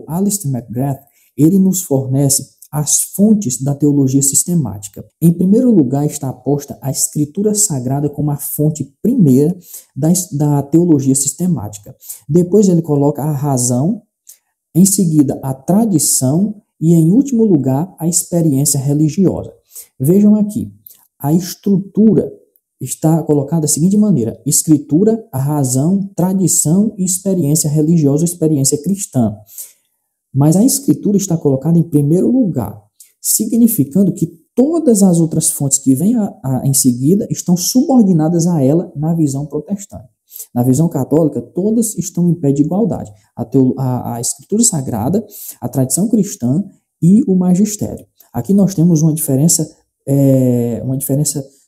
Alistair McGrath, ele nos fornece as fontes da teologia sistemática. Em primeiro lugar está posta a Escritura Sagrada como a fonte primeira da teologia sistemática. Depois ele coloca a razão, em seguida a tradição e, em último lugar, a experiência religiosa. Vejam aqui, a estrutura está colocada da seguinte maneira: Escritura, a razão, tradição e experiência religiosa, experiência cristã. Mas a Escritura está colocada em primeiro lugar, significando que todas as outras fontes que vêm em seguida estão subordinadas a ela na visão protestante. Na visão católica, todas estão em pé de igualdade. A Escritura Sagrada, a tradição cristã e o magistério. Aqui nós temos uma diferença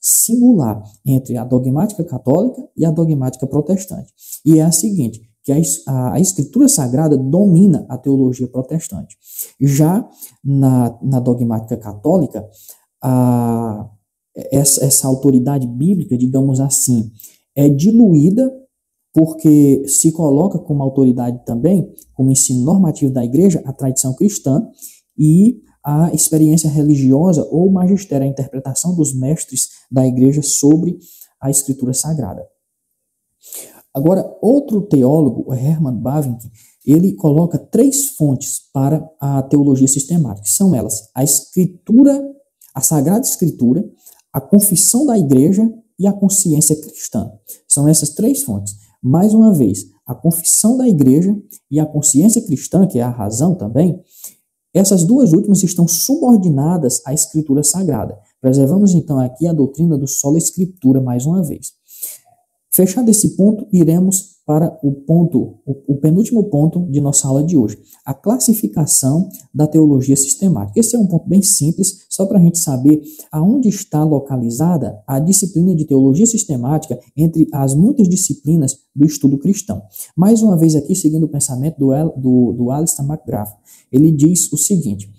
singular entre a dogmática católica e a dogmática protestante. E é a seguinte, que a Escritura Sagrada domina a teologia protestante. Já na dogmática católica, essa autoridade bíblica, digamos assim, é diluída porque se coloca como autoridade também, como ensino normativo da igreja, a tradição cristã e a experiência religiosa ou magistério, a interpretação dos mestres da igreja sobre a Escritura Sagrada. Agora, outro teólogo, o Herman Bavinck, ele coloca 3 fontes para a teologia sistemática. São elas a Escritura, a Sagrada Escritura, a confissão da igreja e a consciência cristã. São essas 3 fontes. Mais uma vez, a confissão da igreja e a consciência cristã, que é a razão também, essas 2 últimas estão subordinadas à Escritura Sagrada. Preservamos então aqui a doutrina do sola Escritura mais uma vez. Fechado esse ponto, iremos para o penúltimo ponto de nossa aula de hoje, a classificação da teologia sistemática. Esse é um ponto bem simples, só para a gente saber aonde está localizada a disciplina de teologia sistemática entre as muitas disciplinas do estudo cristão. Mais uma vez aqui, seguindo o pensamento do Alistair McGrath, ele diz o seguinte: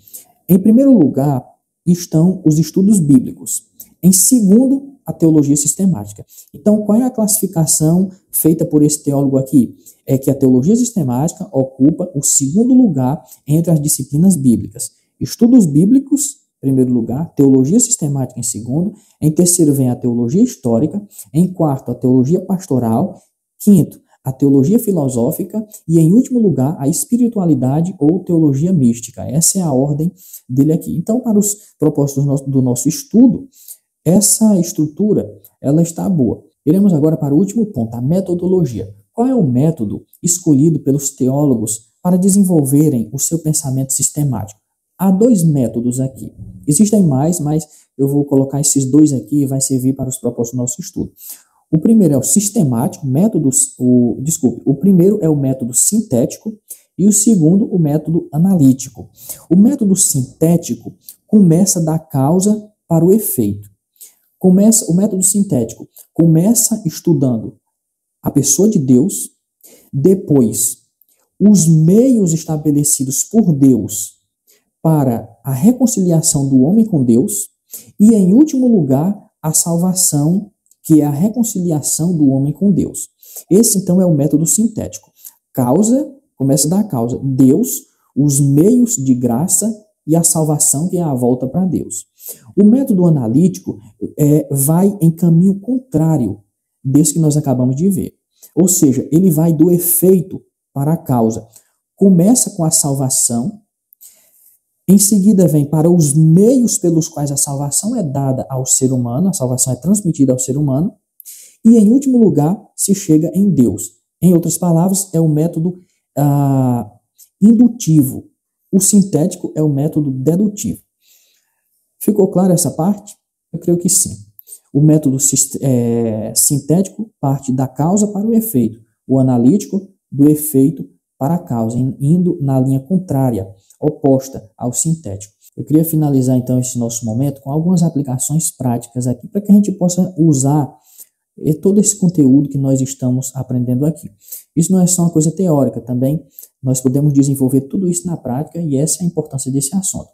em primeiro lugar estão os estudos bíblicos, em segundo, a teologia sistemática. Então, qual é a classificação feita por esse teólogo aqui? É que a teologia sistemática ocupa o segundo lugar entre as disciplinas bíblicas. Estudos bíblicos, em primeiro lugar, teologia sistemática em segundo, em terceiro vem a teologia histórica, em quarto a teologia pastoral, quinto a teologia filosófica e, em último lugar, a espiritualidade ou teologia mística. Essa é a ordem dele aqui. Então, para os propósitos do nosso estudo, essa estrutura, ela está boa. Iremos agora para o último ponto, a metodologia. Qual é o método escolhido pelos teólogos para desenvolverem o seu pensamento sistemático? Há 2 métodos aqui. Existem mais, mas eu vou colocar esses 2 aqui e vai servir para os propósitos do nosso estudo. O primeiro é o sistemático, o primeiro é o método sintético e o segundo, o método analítico. O método sintético começa da causa para o efeito. O método sintético começa estudando a pessoa de Deus, depois os meios estabelecidos por Deus para a reconciliação do homem com Deus e, em último lugar, a salvação, que é a reconciliação do homem com Deus. Esse, então, é o método sintético. Começa da causa, Deus, os meios de graça e a salvação, que é a volta para Deus. O método analítico vai em caminho contrário desse que nós acabamos de ver. Ou seja, ele vai do efeito para a causa. Começa com a salvação, em seguida vem para os meios pelos quais a salvação é dada ao ser humano, a salvação é transmitida ao ser humano, e em último lugar se chega em Deus. Em outras palavras, é o método indutivo. O sintético é o método dedutivo. Ficou clara essa parte? Eu creio que sim. O método sintético parte da causa para o efeito. O analítico, do efeito para a causa, indo na linha contrária, oposta ao sintético. Eu queria finalizar, então, esse nosso momento com algumas aplicações práticas aqui, para que a gente possa usar todo esse conteúdo que nós estamos aprendendo aqui. Isso não é só uma coisa teórica, também nós podemos desenvolver tudo isso na prática, e essa é a importância desse assunto.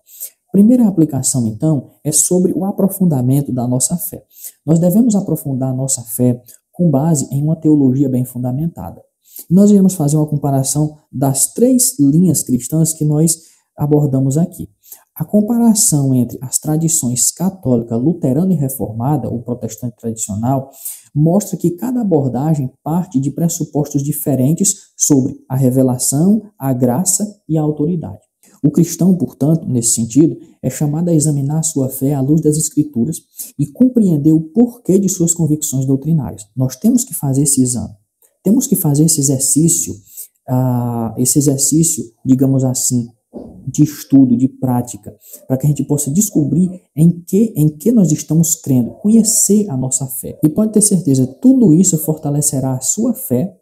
Primeira aplicação, então, é sobre o aprofundamento da nossa fé. Nós devemos aprofundar a nossa fé com base em uma teologia bem fundamentada. Nós iremos fazer uma comparação das 3 linhas cristãs que nós abordamos aqui. A comparação entre as tradições católica, luterana e reformada, ou protestante tradicional, mostra que cada abordagem parte de pressupostos diferentes sobre a revelação, a graça e a autoridade. O cristão, portanto, nesse sentido, é chamado a examinar a sua fé à luz das Escrituras e compreender o porquê de suas convicções doutrinárias. Nós temos que fazer esse exame, temos que fazer esse exercício, digamos assim, de estudo, de prática, para que a gente possa descobrir em que nós estamos crendo, conhecer a nossa fé. E pode ter certeza, tudo isso fortalecerá a sua fé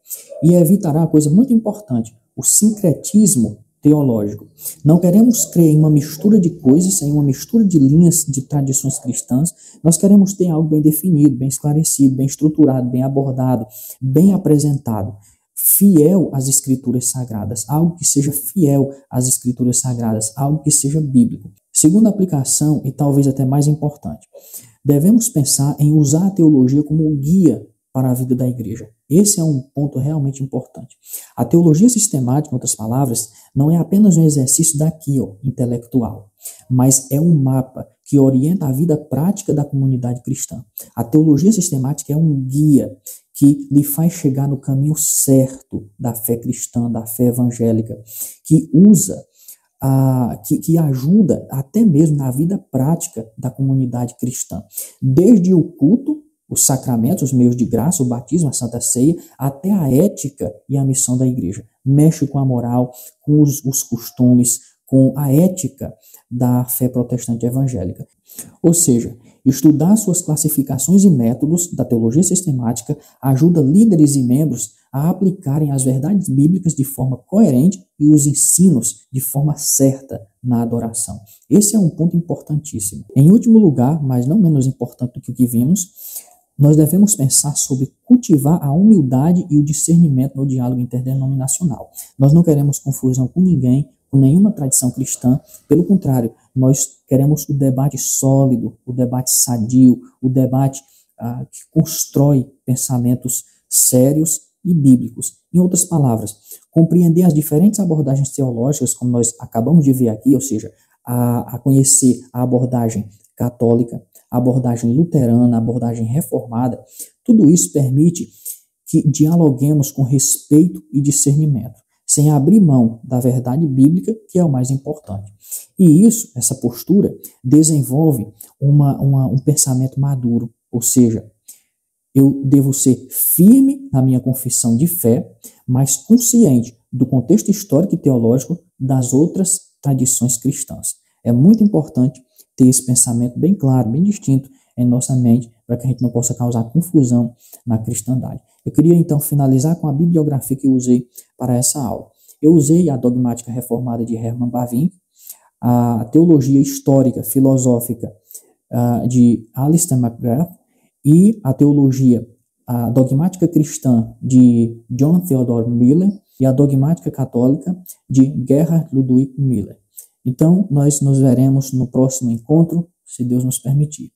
e evitará a coisa muito importante, o sincretismo teológico. Não queremos crer em uma mistura de coisas, em uma mistura de linhas de tradições cristãs. Nós queremos ter algo bem definido, bem esclarecido, bem estruturado, bem abordado, bem apresentado, fiel às Escrituras Sagradas, algo que seja fiel às Escrituras Sagradas, algo que seja bíblico. Segunda aplicação, e talvez até mais importante, devemos pensar em usar a teologia como guia para a vida da igreja. Esse é um ponto realmente importante. A teologia sistemática, em outras palavras, não é apenas um exercício intelectual, mas é um mapa que orienta a vida prática da comunidade cristã. A teologia sistemática é um guia que lhe faz chegar no caminho certo da fé cristã, da fé evangélica, que usa, que ajuda até mesmo na vida prática da comunidade cristã. Desde o culto, os sacramentos, os meios de graça, o batismo, a Santa Ceia, até a ética e a missão da igreja. Mexe com a moral, com os costumes, com a ética da fé protestante evangélica. Ou seja, estudar suas classificações e métodos da teologia sistemática ajuda líderes e membros a aplicarem as verdades bíblicas de forma coerente e os ensinos de forma certa na adoração. Esse é um ponto importantíssimo. Em último lugar, mas não menos importante do que o que vimos, nós devemos pensar sobre cultivar a humildade e o discernimento no diálogo interdenominacional. Nós não queremos confusão com ninguém, com nenhuma tradição cristã. Pelo contrário, nós queremos o debate sólido, o debate sadio, o debate que constrói pensamentos sérios e bíblicos. Em outras palavras, compreender as diferentes abordagens teológicas, como nós acabamos de ver aqui, ou seja, a conhecer a abordagem católica, a abordagem luterana, a abordagem reformada, tudo isso permite que dialoguemos com respeito e discernimento, sem abrir mão da verdade bíblica, que é o mais importante. E isso, essa postura, desenvolve um pensamento maduro, ou seja, eu devo ser firme na minha confissão de fé, mas consciente do contexto histórico e teológico das outras tradições cristãs. É muito importante ter esse pensamento bem claro, bem distinto em nossa mente, para que a gente não possa causar confusão na cristandade. Eu queria então finalizar com a bibliografia que eu usei para essa aula. Eu usei a Dogmática Reformada de Hermann Bavinck, a Teologia Histórica Filosófica de Alistair McGrath e a a Dogmática Cristã de John Theodor Miller e a Dogmática Católica de Gerhard Ludwig Miller. Então, nós nos veremos no próximo encontro, se Deus nos permitir.